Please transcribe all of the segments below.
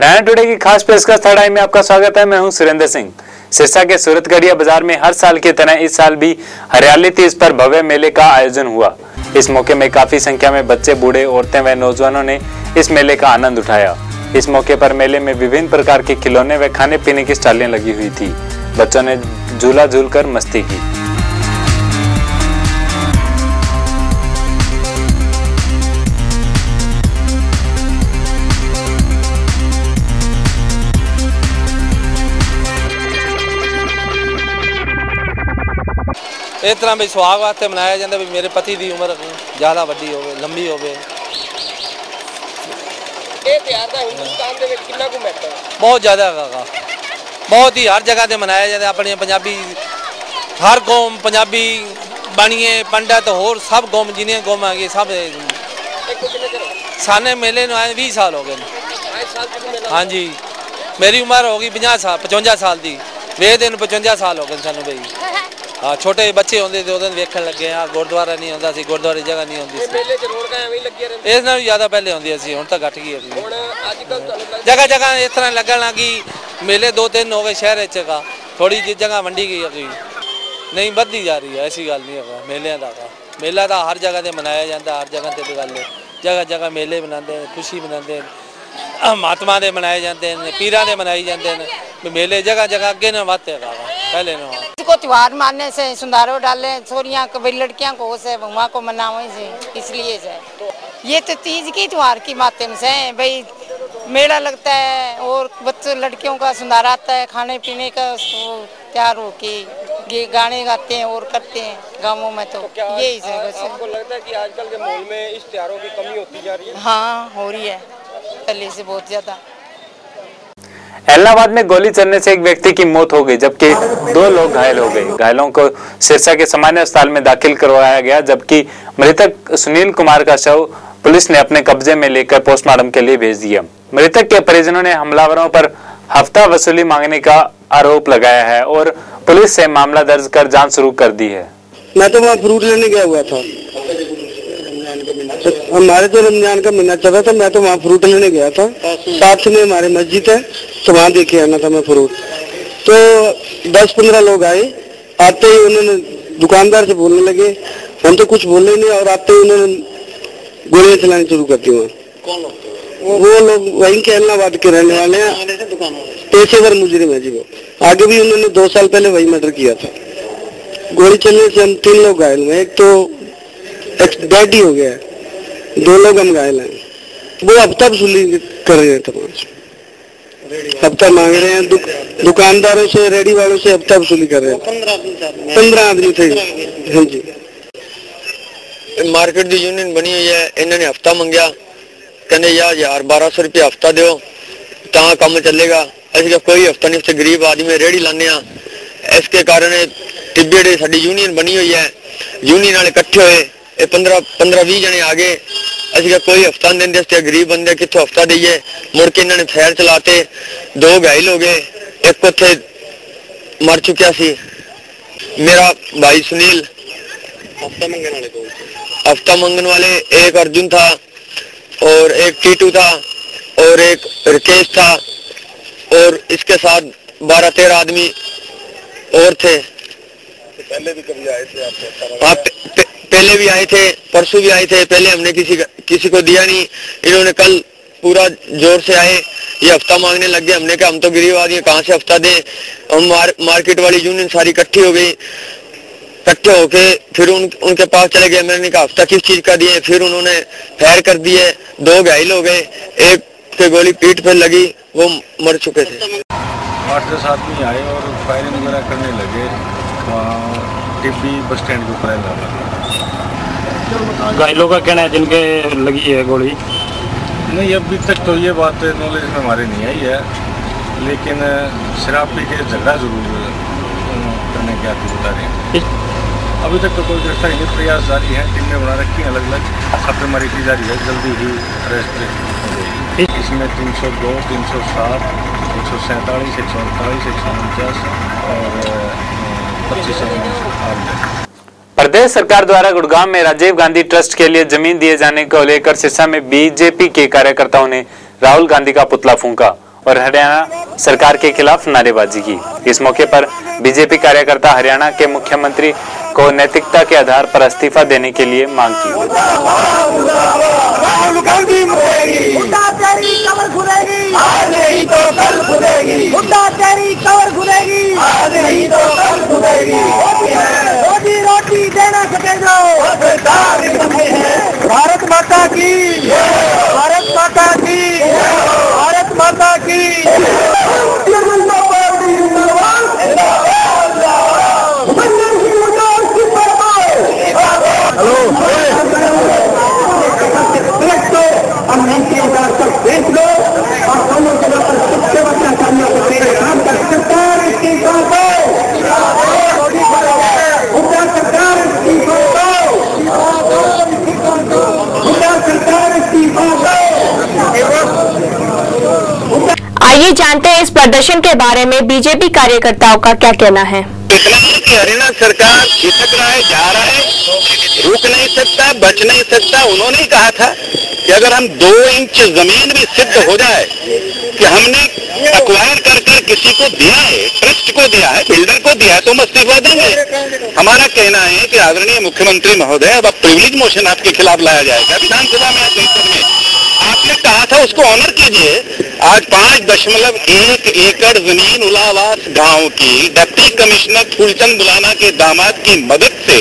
Haryana today की खास पेशकश थड़ाई में आपका स्वागत है। मैं हूं सुरेंद्र सिंह। सिरसा के सूरतगढ़िया बाजार में हर साल की तरह इस साल भी हरियाली तीज पर भव्य मेले का आयोजन हुआ। इस मौके में काफी संख्या में बच्चे, बूढ़े, औरतें व नौजवानों ने इस मेले का आनंद उठाया। इस मौके पर मेले में विभिन्न प्रकार के खिलौने व खाने पीने की स्टालें लगी हुई थी। बच्चों ने झूला झूलकर मस्ती की। इस तरह भी सुहाग वास्ते मनाया जाता भी मेरे पति की उम्र ज़्यादा वड्डी होवे, लंबी होवे। बहुत ज़्यादा है, बहुत ही हर जगह से मनाया जाता है। अपने पंजाबी हर कौम, पंजाबी बनिए, पंडित होर सब कौम जिन्हें कौम आ गई सब साने मेले में आए 20 साल हो गए। हाँ जी, मेरी उम्र होगी 55 साल की। वे दिन 55 साल हो गए सानू भाई। हाँ, छोटे बच्चे होंगे तो उधर वेखन लगे। हाँ, गुरुद्वारा नहीं होता सी, गुरुद्वारे जगह नहीं होती। इस नाल ज़्यादा पहले होंदी सी, हुण तां घट गई है। जगह जगह इस तरह लगन लगी। मेले 2-3 हो गए शहर का, थोड़ी जी जगह वंडी गई है, नहीं बढ़ती जा रही है। ऐसी गल नहीं है। मेला तो हर जगह से मनाया जाता, हर जगह से गल है। जगह जगह मेले मनाते, खुशी मनाते, महात्मा दे मनाए जाते हैं, पीरा दे मनाए जाते हैं। मेले जगह जगह अगे न वाते पहले न। को त्योहार मानने से सुंदरो डाले छोरियां को, लड़कियां को से वहाँ को मनावे से, इसलिए से ये तो तीज की त्योहार की माध्यम से भाई मेला लगता है और बच्चों लड़कियों का सुंदर आता है। खाने पीने का तैयार होके गाने गाते हैं और करते हैं गाँवों में। तो यही है बस। आपको लगता है कि आजकल के माहौल में इस त्योहारों की कमी होती जा रही है? हाँ, हो रही है पहले से बहुत ज्यादा। इलाहाबाद में गोली चलने से एक व्यक्ति की मौत हो गई, जबकि 2 लोग घायल हो गए। घायलों को सिरसा के सामान्य अस्पताल में दाखिल करवाया गया, जबकि मृतक सुनील कुमार का शव पुलिस ने अपने कब्जे में लेकर पोस्टमार्टम के लिए भेज दिया। मृतक के परिजनों ने हमलावरों पर हफ्ता वसूली मांगने का आरोप लगाया है और पुलिस से मामला दर्ज कर जांच शुरू कर दी है। मैं तो वहाँ फ्रूट लेने गया हुआ था। हमारे तो रमजान का महीना चल रहा था, मैं तो वहाँ फ्रूट लेने गया था। साथ में हमारे मस्जिद है, तो वहाँ देखे आना था मैं फ्रूट। तो 10-15 लोग आए। आते ही उन्होंने दुकानदार से बोलने लगे, हम तो कुछ बोले नहीं, और आते ही उन्होंने गोलियां चलानी शुरू कर दी। वो लोग वहीं के इलाहाबाद के रहने वाले हैं, पेशेवर मुजरिम है जी वो। आगे भी उन्होंने 2 साल पहले वही मर्डर किया था। गोली चलने से हम 3 लोग घायल हुए। एक तो डेड ही हो गया है, 2 लोग हम घायल हैं। वो हफ्ता वसूली कर रहे हैं, हफ्ता मांग रहे हैं दुकानदारों से, रेडी वालों से हफ्ता वसूली कर रहे हैं। 15 आदमी थे। हाँ जी, मार्केट की यूनियन बनी हुई है। इन्होंने हफ्ता मंगया, कहने यार 1200 रुपया हफ्ता दो तो काम चलेगा। असं कोई हफ्ता नहीं, उससे गरीब आदमी रेहड़ी लाने। इसके कारण टिब्बे जी साडी यूनियन बनी हुई है। यूनियन वाले इकट्ठे हुए, 15-20 जने आ गए। असं कोई हफ्ता नहीं देते, गरीब बंदे कितों हफ्ता दईए। मुड़ के इन्होंने फैर चलाते, 2 घायल हो गए, एक उत्थे मर चुकिया सी मेरा भाई सुनील। हफ्ता मंगन वाले एक अर्जुन था और एक टीटू था और एक रिकेश था, और इसके साथ 12-13 आदमी और थे। पहले भी कभी आए थे आपके? पहले भी आए थे, परसों भी आए थे। पहले हमने किसी को दिया नहीं। इन्होंने कल पूरा जोर से आए, ये हफ्ता मांगने लग गए। हमने कहा हम तो गरीब आदमी, कहाँ से हफ्ता दें। हम मार्केट वाली यूनियन सारी इकट्ठी हो गई। इकट्ठे होके फिर उनके पास चले गए। मैंने कहा हफ्ता किस चीज का दिए। फिर उन्होंने फायर कर दिए, 2 घायल हो गए, एक के गोली पीठ पर लगी, वो मर चुके थे। 8-10 आदमी आए और फायरिंग वगैरह करने लगे वहाँ टिब्बी बस स्टैंड के ऊपर इलाहाबाद। घायलों का कहना है जिनके लगी है गोली? नहीं, अभी तक तो ये बात नॉलेज में हमारे नहीं आई है, लेकिन शराब पी के झगड़ा जरूर करने की आदमी बता रहे हैं। अभी तक तो कोई गिरफ्तारी नहीं, प्रयास जारी है। टीमें बना रखी हैं, अलग अलग छापेमारी की जा रही है। जल्दी ही अरेस्ट हो जाएगी। इसमें 302, 307, 147, 148, 149 और 25 प्रदेश सरकार द्वारा गुड़गांव में राजीव गांधी ट्रस्ट के लिए जमीन दिए जाने को लेकर सिरसा में बीजेपी के कार्यकर्ताओं ने राहुल गांधी का पुतला फूंका। और हरियाणा सरकार के खिलाफ नारेबाजी की। इस मौके पर बीजेपी कार्यकर्ता हरियाणा के मुख्यमंत्री को नैतिकता के आधार पर इस्तीफा देने के लिए मांग की। भारत माता की, भारत माता की, भारत माता की। आइए जानते हैं इस प्रदर्शन के बारे में बीजेपी कार्यकर्ताओं का क्या कहना है। इतना है कि हरियाणा सरकार खिसक रहा है, जा रहा है, रुक नहीं सकता, बच नहीं सकता। उन्होंने कहा था कि अगर हम 2 इंच जमीन भी सिद्ध हो जाए कि हमने एक्वायर कर किसी को दिया है, ट्रस्ट को दिया है, बिल्डर को दिया है, तो हम इस्तीफा देंगे। हमारा कहना है कि आदरणीय मुख्यमंत्री महोदय, अब प्रिविलेज मोशन आपके खिलाफ लाया जाएगा विधानसभा में, संसद में। आपने कहा था उसको ऑनर कीजिए। आज 5.1 एकड़ जमीन उलावास गांव की डिप्टी कमिश्नर फूलचंद बुलाना के दामाद की मदद से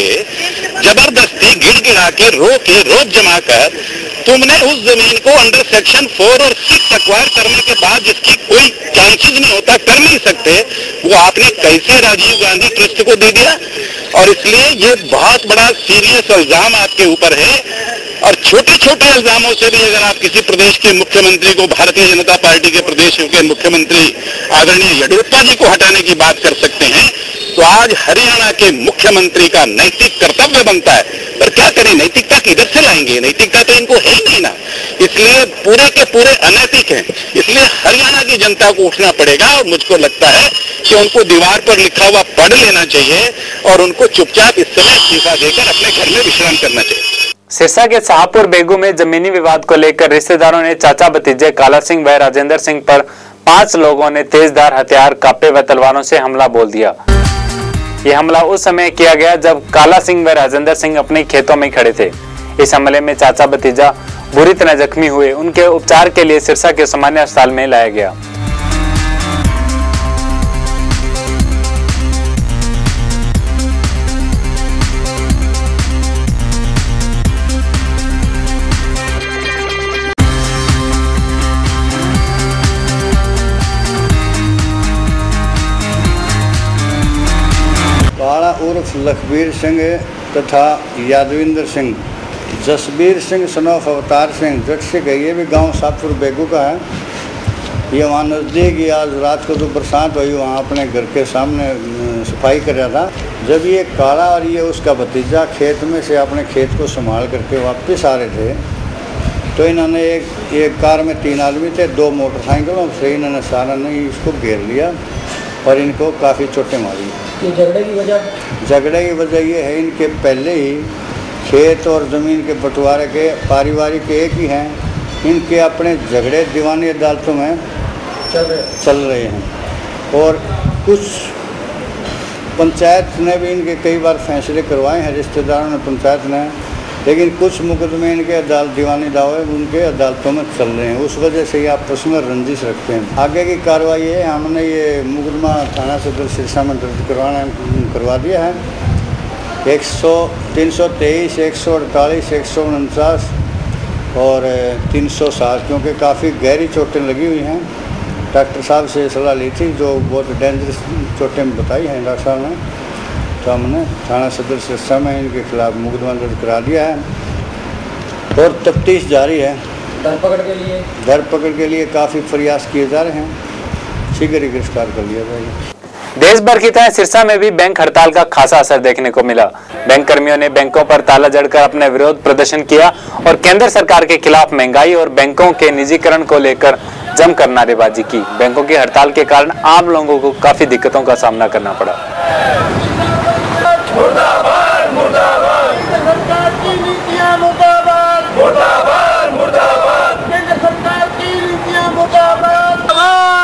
जबरदस्ती गिड़गिड़ा के रोप जमा कर तुमने उस जमीन को अंडर सेक्शन 4 और 6 एक्वायर करने के बाद जिसकी कोई चांसेस नहीं होता, कर नहीं सकते, वो आपने कैसे राजीव गांधी ट्रस्ट को दे दिया। और इसलिए ये बहुत बड़ा सीरियस इल्जाम आपके ऊपर है। और छोटे छोटे इल्जामों से भी अगर आप किसी प्रदेश के मुख्यमंत्री को, भारतीय जनता पार्टी के प्रदेश के मुख्यमंत्री आदरणीय येडियुरप्पा जी को हटाने की बात कर सकते हैं, तो आज हरियाणा के मुख्यमंत्री का नैतिक कर्तव्य बनता है। पर क्या करें, नैतिकता किधर से लाएंगे? नैतिकता तो इनको है ही नहीं ना, इसलिए पूरे के पूरे अनैतिक हैं। इसलिए हरियाणा की जनता को उठना पड़ेगा और मुझको लगता है कि उनको दीवार पर लिखा हुआ पढ़ लेना चाहिए और उनको चुपचाप इस समय इस्तीफा देकर अपने घर में विश्राम करना चाहिए। सिरसा के शाहपुर बेगू में जमीनी विवाद को लेकर रिश्तेदारों ने चाचा भतीजे काला सिंह व राजेंद्र सिंह पर 5 लोगों ने तेजधार हथियार, कापे व तलवारों से हमला बोल दिया। यह हमला उस समय किया गया जब काला सिंह व राजेंद्र सिंह अपने खेतों में खड़े थे। इस हमले में चाचा भतीजा बुरी तरह जख्मी हुए। उनके उपचार के लिए सिरसा के सामान्य अस्पताल में लाया गया। काला उर्फ लखबीर सिंह तथा यादविंदर सिंह, जसबीर सिंह सनोफ अवतार सिंह, जट से गई, ये भी गांव शाहपुर बेगू का है। ये वहाँ नज़दीक ही आज रात को जो बरसात हुई वहाँ अपने घर के सामने सफाई कर रहा था। जब ये काला और ये उसका भतीजा खेत में से अपने खेत को संभाल करके वापस आ रहे थे, तो इन्होंने एक कार में 3 आदमी थे, 2 मोटरसाइकिलों से इन्होंने सारा नहीं इसको घेर लिया और इनको काफ़ी चोटें मारी। झगड़े की वजह ये है, इनके पहले ही खेत और ज़मीन के बंटवारे के पारिवारिक एक ही हैं। इनके अपने झगड़े दीवानी अदालतों में चल रहे हैं और कुछ पंचायत ने भी इनके कई बार फैसले करवाए हैं, रिश्तेदारों ने, पंचायत ने, लेकिन कुछ मुकदमे इनके अदालत दीवानी दावे उनके अदालतों में चल रहे हैं। उस वजह से ये आपस में रंजिश रखते हैं। आगे की कार्रवाई है, हमने ये मुकदमा थाना सदर सिरसा में दर्ज करवा दिया है। 323, 148, 149 और 307, क्योंकि काफ़ी गहरी चोटें लगी हुई हैं। डॉक्टर साहब से सलाह ली थी, जो बहुत डेंजरस चोटें बताई हैं डॉक्टर साहब ने, तो हमने थाना सदर सिरसा में इनके खिलाफ मुकदमा दर्ज करा दिया है और तफ्तीश जारी है। धरपकड़ के लिए काफ़ी प्रयास किए जा रहे हैं, शीघ्र ही गिरफ्तार कर लिया जाएगा। देश भर की तरह सिरसा में भी बैंक हड़ताल का खासा असर देखने को मिला। बैंक कर्मियों ने बैंकों पर ताला जड़कर अपना विरोध प्रदर्शन किया और केंद्र सरकार के खिलाफ महंगाई और बैंकों के निजीकरण को लेकर जमकर नारेबाजी की। बैंकों की हड़ताल के कारण आम लोगों को काफी दिक्कतों का सामना करना पड़ा। मुर्दाबाद मुर्दाबाद, केंद्र सरकार की नीतियां मुर्दाबाद, मुर्दाबाद मुर्दाबाद, केंद्र सरकार की नीतियां मुर्दाबाद।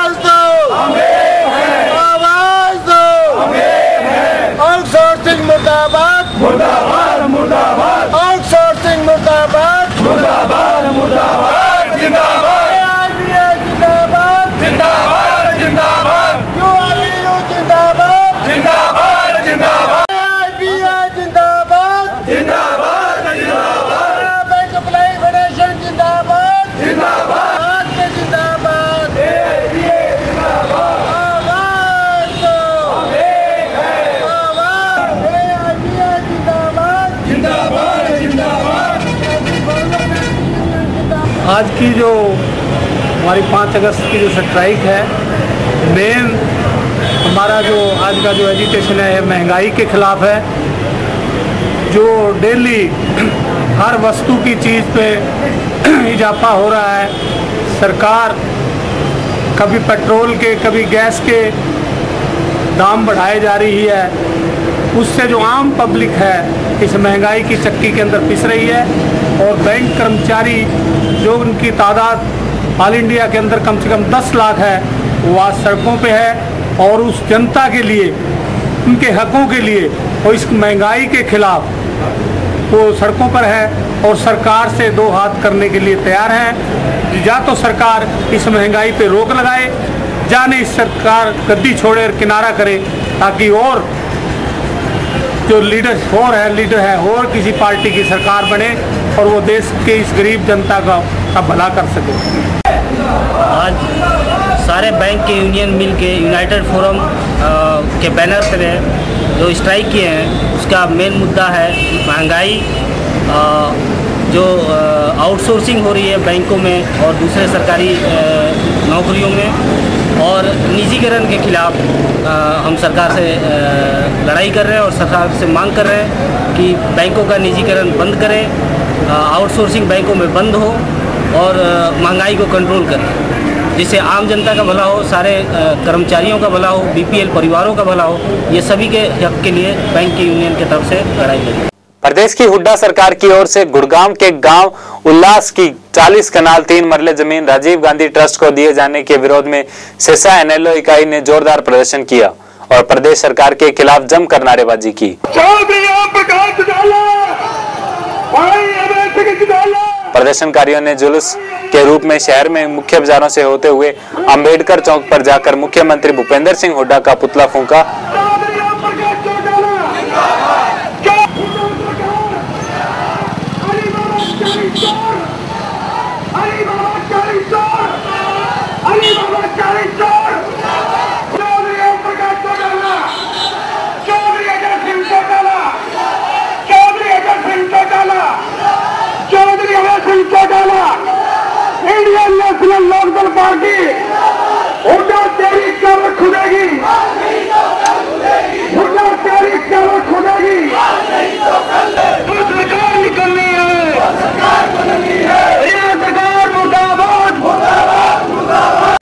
आज की जो हमारी 5 अगस्त की जो स्ट्राइक है, मेन हमारा जो आज का जो एजिटेशन है महंगाई के खिलाफ है। जो डेली हर वस्तु की चीज़ पे इजाफा हो रहा है, सरकार कभी पेट्रोल के कभी गैस के दाम बढ़ाए जा रही है, उससे जो आम पब्लिक है इस महंगाई की चक्की के अंदर पिस रही है। और बैंक कर्मचारी जो उनकी तादाद ऑल इंडिया के अंदर कम से कम 10 लाख है, वो आज सड़कों पे है और उस जनता के लिए, उनके हकों के लिए और इस महंगाई के खिलाफ वो सड़कों पर है और सरकार से दो हाथ करने के लिए तैयार हैं। या तो सरकार इस महंगाई पे रोक लगाए, या नहीं सरकार गद्दी छोड़े और किनारा करे, ताकि और जो लीडर है और किसी पार्टी की सरकार बने और वो देश के इस गरीब जनता का भला कर सके। आज सारे बैंक के यूनियन मिल के यूनाइटेड फोरम के बैनर पे जो स्ट्राइक किए हैं, उसका मेन मुद्दा है महंगाई, जो आउटसोर्सिंग हो रही है बैंकों में और दूसरे सरकारी नौकरियों में, और निजीकरण के खिलाफ हम सरकार से लड़ाई कर रहे हैं और सरकार से मांग कर रहे हैं कि बैंकों का निजीकरण बंद करें, आउटसोर्सिंग बैंकों में बंद हो और महंगाई को कंट्रोल करें, जिससे आम जनता का भला हो, सारे कर्मचारियों का भला हो, बीपीएल परिवारों का भला हो। ये सभी के हक के लिए बैंक की यूनियन की तरफ से लड़ाई लड़ी। प्रदेश की हुड्डा सरकार की ओर से गुड़गांव के गांव उल्लास की 40 कनाल 3 मरले जमीन राजीव गांधी ट्रस्ट को दिए जाने के विरोध में सिरसा एनएलओ इकाई ने जोरदार प्रदर्शन किया और प्रदेश सरकार के खिलाफ जमकर नारेबाजी की। प्रदर्शनकारियों ने जुलूस के रूप में शहर में मुख्य बाजारों से होते हुए अंबेडकर चौक पर जाकर मुख्यमंत्री भूपेंद्र सिंह हुड्डा का पुतला फूंका। Indian national Lokdal party Hooda तेरी कमर खुदेगी, हुड्डा तेरी कमर खुदेगी। सरकार निकलनी है, ये सरकार मुर्दाबाद, मुर्दाबाद, मुर्दाबाद।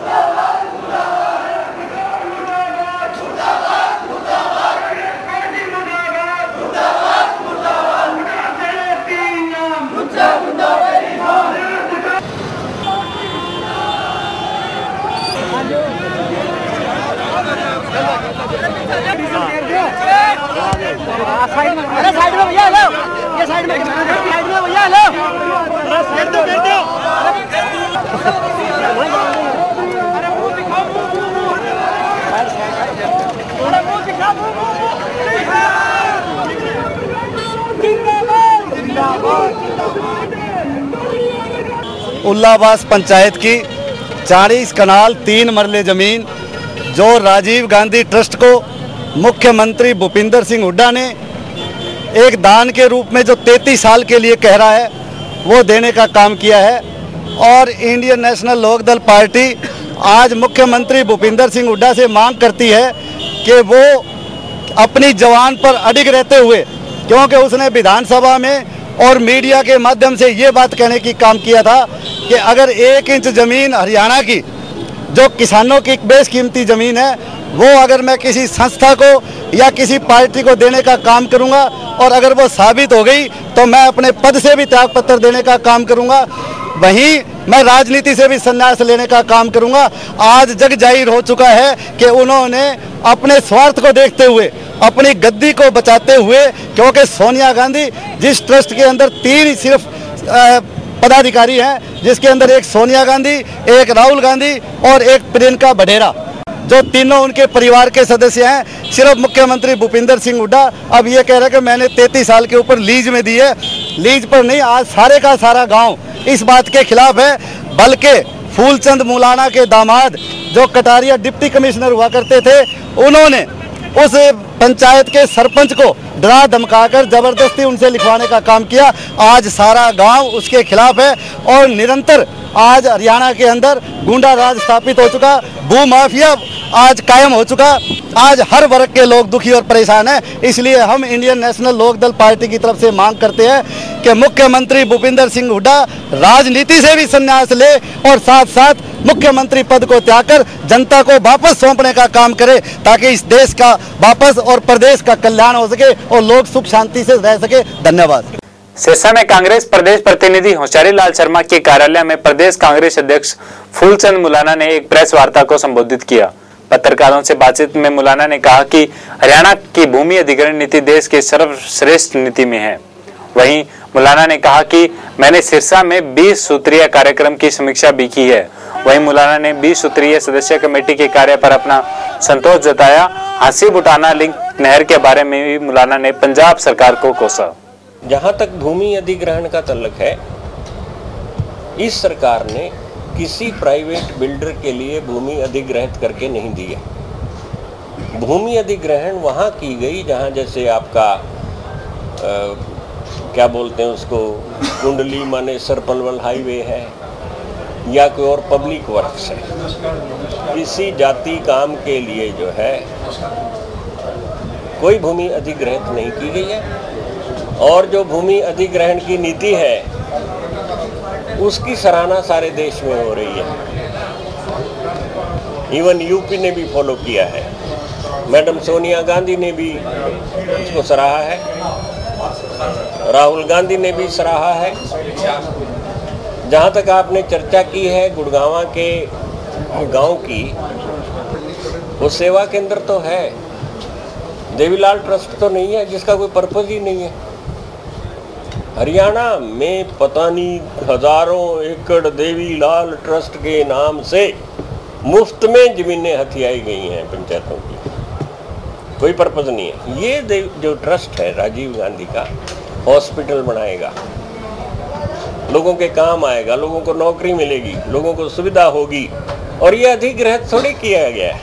अरे साइड में भैया लो, ये साइड में भैया लो, साइड दो कर दो। अरे मुंह दिखाओ, अरे मुंह दिखाओ। उल्लाबास पंचायत की 40 कनाल 3 मरले जमीन जो राजीव गांधी ट्रस्ट को मुख्यमंत्री भूपेंद्र सिंह हुड्डा ने एक दान के रूप में जो 33 साल के लिए कह रहा है वो देने का काम किया है। और इंडियन नेशनल लोकदल पार्टी आज मुख्यमंत्री भूपेंद्र सिंह हुड्डा से मांग करती है कि वो अपनी जवान पर अडिग रहते हुए, क्योंकि उसने विधानसभा में और मीडिया के माध्यम से ये बात कहने की काम किया था कि अगर 1 इंच ज़मीन हरियाणा की जो किसानों की बेशकीमती ज़मीन है वो अगर मैं किसी संस्था को या किसी पार्टी को देने का काम करूंगा और अगर वो साबित हो गई तो मैं अपने पद से भी त्यागपत्र देने का काम करूंगा, वहीं मैं राजनीति से भी संन्यास लेने का काम करूंगा। आज जग जाहिर हो चुका है कि उन्होंने अपने स्वार्थ को देखते हुए, अपनी गद्दी को बचाते हुए, क्योंकि सोनिया गांधी जिस ट्रस्ट के अंदर 3 सिर्फ पदाधिकारी हैं, जिसके अंदर एक सोनिया गांधी, एक राहुल गांधी और एक प्रियंका वढेरा, जो तीनों उनके परिवार के सदस्य हैं। सिर्फ मुख्यमंत्री भूपेंद्र सिंह हुड्डा अब ये कह रहे हैं कि मैंने 33 साल के ऊपर लीज में दी है। लीज पर नहीं, आज सारे का सारा गांव इस बात के खिलाफ है। बल्कि फूलचंद मुलाना के दामाद जो कटारिया डिप्टी कमिश्नर हुआ करते थे, उन्होंने उस पंचायत के सरपंच को डरा धमकाकर जबरदस्ती उनसे लिखवाने का काम किया। आज सारा गांव उसके खिलाफ है और निरंतर आज हरियाणा के अंदर गुंडा राज स्थापित हो चुका, भू माफिया आज कायम हो चुका। आज हर वर्ग के लोग दुखी और परेशान हैं। इसलिए हम इंडियन नेशनल लोक दल पार्टी की तरफ से मांग करते हैं कि मुख्यमंत्री भूपिंदर सिंह हुड्डा राजनीति से भी संन्यास ले और साथ साथ मुख्यमंत्री पद को त्याग कर जनता को वापस सौंपने का काम करे, ताकि इस देश का वापस और प्रदेश का कल्याण हो सके और लोग सुख शांति से रह सके। धन्यवाद। सिरसा में कांग्रेस प्रदेश प्रतिनिधि होशियारी लाल शर्मा के कार्यालय में प्रदेश कांग्रेस अध्यक्ष फूलचंद मुलाना ने एक प्रेस वार्ता को संबोधित किया। पत्रकारों से बातचीत में मुलाना ने कहा कि हरियाणा की भूमि अधिग्रहण नीति देश के सर्वश्रेष्ठ नीति में है। वहीं मुलाना ने कहा कि मैंने सिरसा में 20 सूत्रीय कार्यक्रम की समीक्षा भी की है। वहीं मुलाना ने 20 सूत्रीय सदस्य कमेटी के कार्य पर अपना संतोष जताया। हांसी बुटाना लिंक नहर के बारे में भी मुलाना ने पंजाब सरकार को कोसा। जहां तक भूमि अधिग्रहण का तल्लक है, इस सरकार ने किसी प्राइवेट बिल्डर के लिए भूमि अधिग्रहित करके नहीं दी है। भूमि अधिग्रहण वहाँ की गई जहाँ जैसे आपका क्या बोलते हैं उसको, कुंडली माने सरपलवल हाईवे है या कोई और पब्लिक वर्क्स है। किसी जाति काम के लिए जो है कोई भूमि अधिग्रहित नहीं की गई है। और जो भूमि अधिग्रहण की नीति है उसकी सराहना सारे देश में हो रही है। इवन यूपी ने भी फॉलो किया है। मैडम सोनिया गांधी ने भी इसको सराहा है, राहुल गांधी ने भी सराहा है। जहाँ तक आपने चर्चा की है गुड़गांव के गांव की, वो सेवा केंद्र तो है, देवीलाल ट्रस्ट तो नहीं है जिसका कोई पर्पज ही नहीं है। हरियाणा में पता नहीं हजारों एकड़ देवीलाल ट्रस्ट के नाम से मुफ्त में जमीनें हथियाई गई हैं पंचायतों की, कोई पर्पज नहीं है। ये जो ट्रस्ट है राजीव गांधी का, हॉस्पिटल बनाएगा, लोगों के काम आएगा, लोगों को नौकरी मिलेगी, लोगों को सुविधा होगी। और ये अधिग्रहित थोड़ी किया गया है।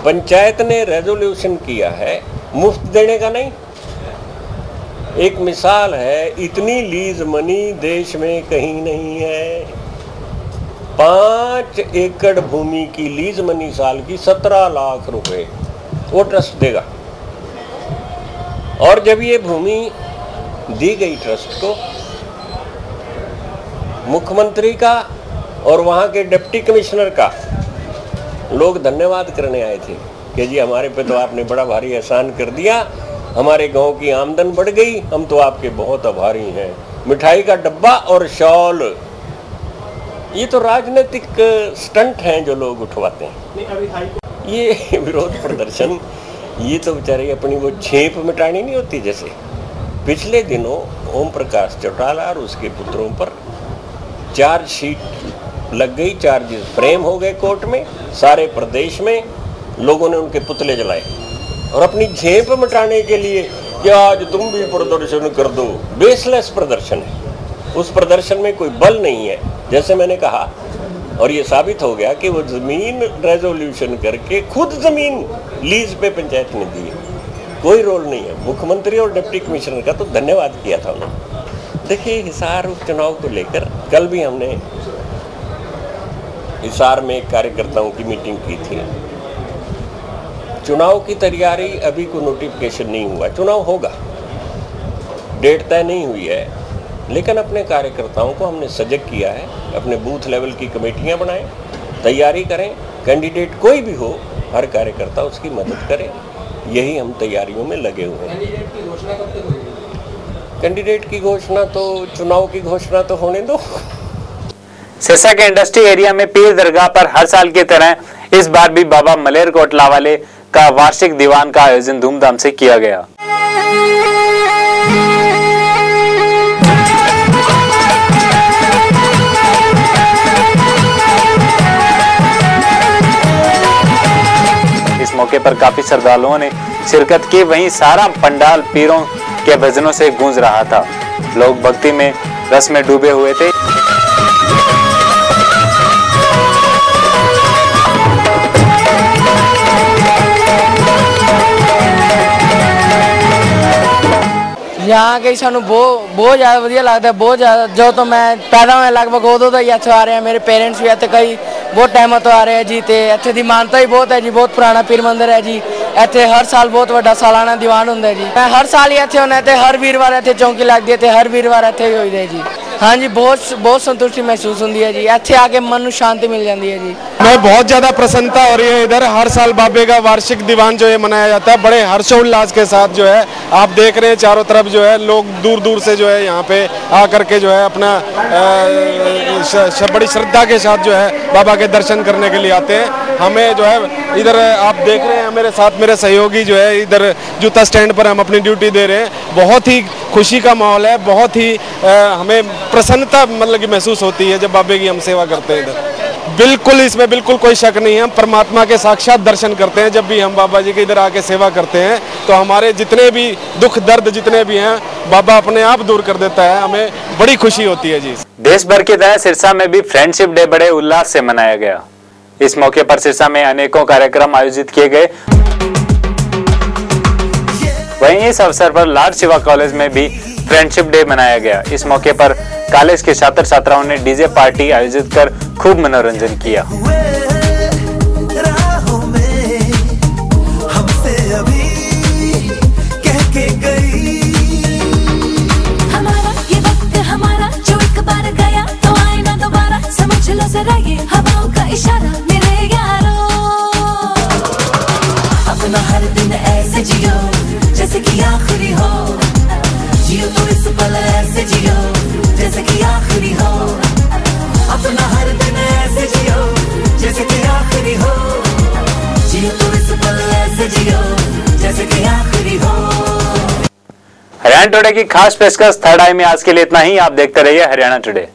पंचायत ने रेजोल्यूशन किया है मुफ्त देने का नहीं। एक मिसाल है, इतनी लीज मनी देश में कहीं नहीं है। 5 एकड़ भूमि की लीज मनी साल की 17 लाख रुपए वो ट्रस्ट देगा। और जब ये भूमि दी गई ट्रस्ट को, मुख्यमंत्री का और वहाँ के डिप्टी कमिश्नर का लोग धन्यवाद करने आए थे कि जी हमारे पे तो आपने बड़ा भारी एहसान कर दिया, हमारे गांव की आमदन बढ़ गई, हम तो आपके बहुत आभारी हैं। मिठाई का डब्बा और शॉल, ये तो राजनीतिक स्टंट हैं जो लोग उठवाते हैं। ये विरोध प्रदर्शन, ये तो बेचारे अपनी वो छेप मिटानी नहीं होती। जैसे पिछले दिनों ओम प्रकाश चौटाला और उसके पुत्रों पर चार्जशीट लग गई, चार्जेस फ्रेम हो गए कोर्ट में, सारे प्रदेश में लोगों ने उनके पुतले जलाए और अपनी झेप मिटाने के लिए कि आज तुम भी प्रदर्शन कर दो। बेसलेस प्रदर्शन है, उस प्रदर्शन में कोई बल नहीं है। जैसे मैंने कहा, और ये साबित हो गया कि वो जमीन रेजोल्यूशन करके खुद जमीन लीज पे पंचायत ने दी है, कोई रोल नहीं है। मुख्यमंत्री और डिप्टी कमिश्नर का तो धन्यवाद किया था उन्होंने। देखिए, हिसार उपचुनाव को लेकर कल भी हमने हिसार में कार्यकर्ताओं की मीटिंग की थी। चुनाव की तैयारी अभी कोई नोटिफिकेशन नहीं हुआ, चुनाव होगा, डेट तय नहीं हुई है, लेकिन अपने कार्यकर्ताओं को हमने सजग किया है। अपने बूथ लेवल की कमेटियां बनाएं, तैयारी करें, कैंडिडेट कोई भी हो, हर कार्यकर्ता उसकी मदद करे। यही हम तैयारियों में लगे हुए हैं। कैंडिडेट की घोषणा तो, चुनाव की घोषणा तो होने दो। सिरसा के इंडस्ट्री एरिया में पीर दरगाह पर हर साल की तरह इस बार भी बाबा मलेरकोटला वाले का वार्षिक दीवान का आयोजन धूमधाम से किया गया। इस मौके पर काफी श्रद्धालुओं ने शिरकत की। वहीं सारा पंडाल पीरों के भजनों से गूंज रहा था। लोग भक्ति में रस में डूबे हुए थे। यहाँ के सानू बहुत ज़्यादा वधिया लगता है, बहुत ज़्यादा। जो तो मैं पैदा होया लगभग उदों तो ही इत्थे आ रहे हैं, मेरे पेरेंट्स भी इत्थे कई बहुत टाइम तो आ रहे हैं जी। तो इत्थे दी मानता ही बहुत है जी, बहुत पुराना पीर मंदिर है जी। इत्थे हर साल बहुत बड़ा सालाना दीवान होंदा है जी। मैं हर साल ही इत्थे होना, हर वीरवार इत्थे चौंकी लगती है, हर वीरवार इत्थे ही होइदा है जी। हाँ जी, बहुत संतुष्टि महसूस होती है जी। इत्थे आके मन को शांति मिल जाती है जी। मैं बहुत ज़्यादा प्रसन्नता हो रही है। इधर हर साल बाबे का वार्षिक दीवान जो है मनाया जाता है बड़े हर्षोल्लास के साथ। जो है आप देख रहे हैं चारों तरफ जो है लोग दूर दूर से जो है यहाँ पे आकर के जो है अपना बड़ी श्रद्धा के साथ जो है बाबा के दर्शन करने के लिए आते हैं। हमें जो है इधर आप देख रहे हैं मेरे साथ मेरे सहयोगी जो है इधर जूता स्टैंड पर हम अपनी ड्यूटी दे रहे हैं। बहुत ही खुशी का माहौल है, बहुत ही हमें प्रसन्नता मतलब कि महसूस होती है जब बाबे की हम सेवा करते हैं इधर। बिल्कुल, इसमें बिल्कुल कोई शक नहीं है। हम परमात्मा के साक्षात दर्शन करते हैं जब भी हम बाबा जी के इधर आके सेवा करते हैं। तो हमारे जितने भी दुख दर्द जितने भी हैं बाबा अपने आप दूर कर देता है। हमें बड़ी खुशी होती है जी। देश भर की तरह सिरसा में भी फ्रेंडशिप डे बड़े उल्लास से मनाया गया। इस मौके पर सिरसा में अनेकों कार्यक्रम आयोजित किए गए। वहीं इस अवसर पर लॉर्ड शिवा कॉलेज में भी फ्रेंडशिप डे मनाया गया। इस मौके पर कॉलेज के छात्र छात्राओं ने डीजे पार्टी आयोजित कर खूब मनोरंजन किया। हमारा ये वक्त हमारा जो एक बार गया तो आए ना दोबारा, समझ लो जरा ये हवाओं का इशारा मेरे यारों। अपना हर दिन ऐसे जियो जैसे कि आखिरी हो, जियो तो इस पल ऐसे जियो जैसे कि आखिरी हो। अपना हर दिन ऐसे जियो जैसे कि आखिरी हो, जियो तो इस पल ऐसे जियो जैसे कि आखिरी हो। हरियाणा टुडे की खास पेशकश थर्ड आई में आज के लिए इतना ही। आप देखते रहिए हरियाणा टुडे।